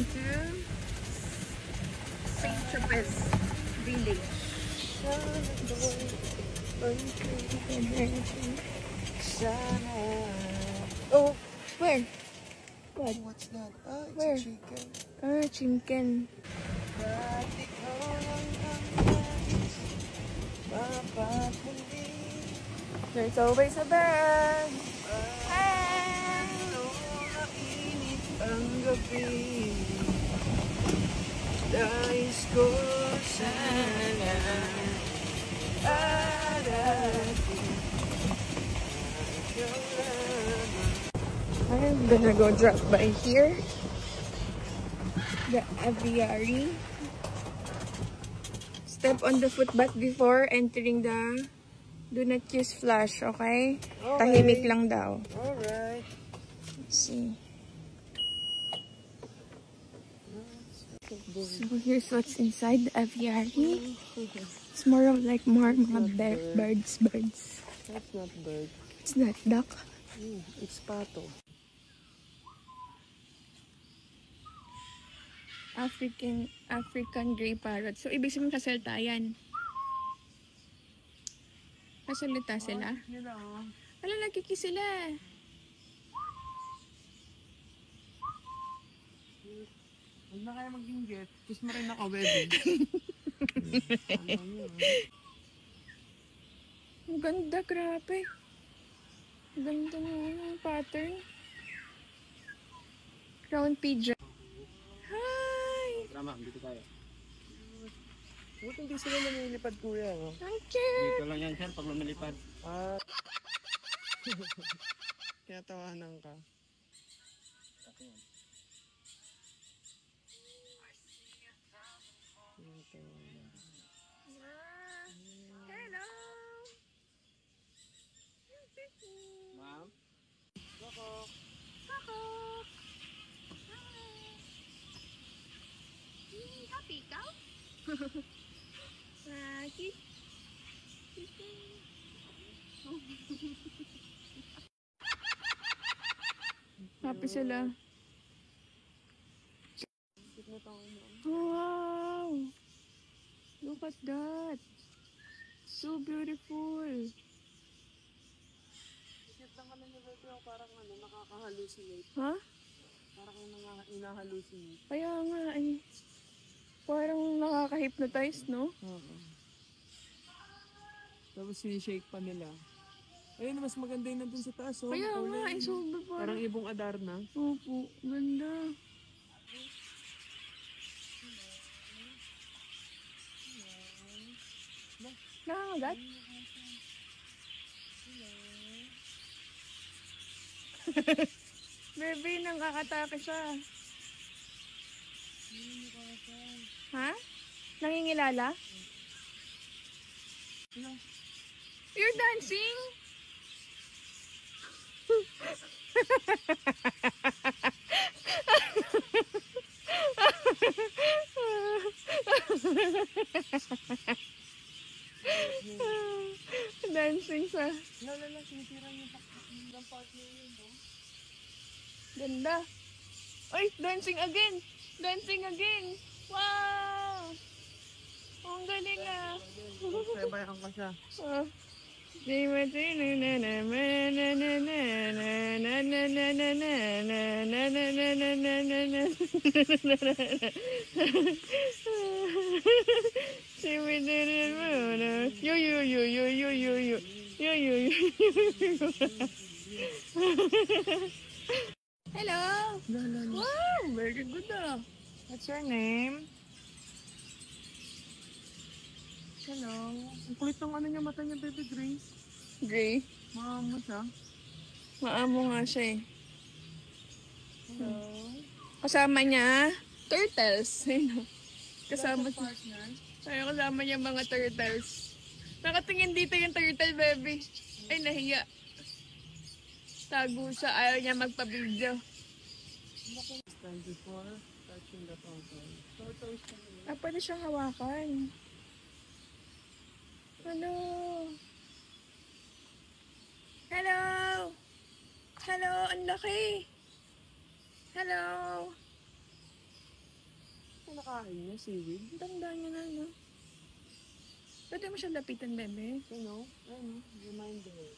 to St. Tropez Village. Oh, where? What? What's that? Ah, it's Where? a chicken. Ah, chicken. There's always a bag. Ang gabi, nais ko sana I'm gonna go drop by here. The aviary. Step on the footpath before entering the do not use flash, okay? Tahimik lang daw. Alright. Let's see. So here's what's inside the aviary. It's more of like mga birds. That's not bird. It's not duck. It's pato. African gray parrot. So ibig sabihin kasalta yan. Kasalita sila? Wala, nagkikis sila. Huwag na kaya mag-inggit. Kiss mo rin naka-wedding. Ang ganda, grabe. Ang ganda ng pattern. Crown pigeon. Hi! Tama, dito tayo. Buti hindi sila lumilipad, kuya, no? Ang cute! Dito lang yan, sir, pag lumilipad. Ah. Kaya tawanan ka. Hello! Ma'am? Coco! Coco! Happy ikaw? Happy? Happy sila. Wow! Look at that! So beautiful! Isip lang kami ni Bebe, parang nakaka-hallucinate. Ha? Parang ina-hallucinate. Kaya nga eh. Parang nakaka-hypnotize, no? Oo. Tapos sinishake pa nila. Ayun, mas maganda yung nandun sa taas, oh. Kaya nga Kulay, eh, no? sobrang Parang ibong Adarna. Opo, ganda. Nakakagat? Baby, nakakatake siya. Ha? Nangingilala? You're dancing? Dancing sa... Lala, sinisira yung partner yun, no? Ganda. Ay, dancing again. Dancing again. Wow! Ang galing ah. Sabayan ka siya. Hello. Wow, very good ah. What's your name? Hello. Ang kulit ng ano niya, mata niya, Baby Grace. Gray. Maamo siya. Maamo nga siya eh. Hello. Kasama niya, turtles. Kasama siya. Partner. Ay, kasama niya mga turtles. Nakatingin dito yung turtle, baby. Ay, nahiya. Tago siya. Ayaw niya magpa-video. Stand before touching the turtle. Turtles ka nila. Ah, pwede siyang hawakan. Hello. Hello. Hello, ang laki. Hello. kinakain niya, seaweed. Ang tanda niya na, no? Pwede mo siya lapitan, bebe. You know, ano, reminder.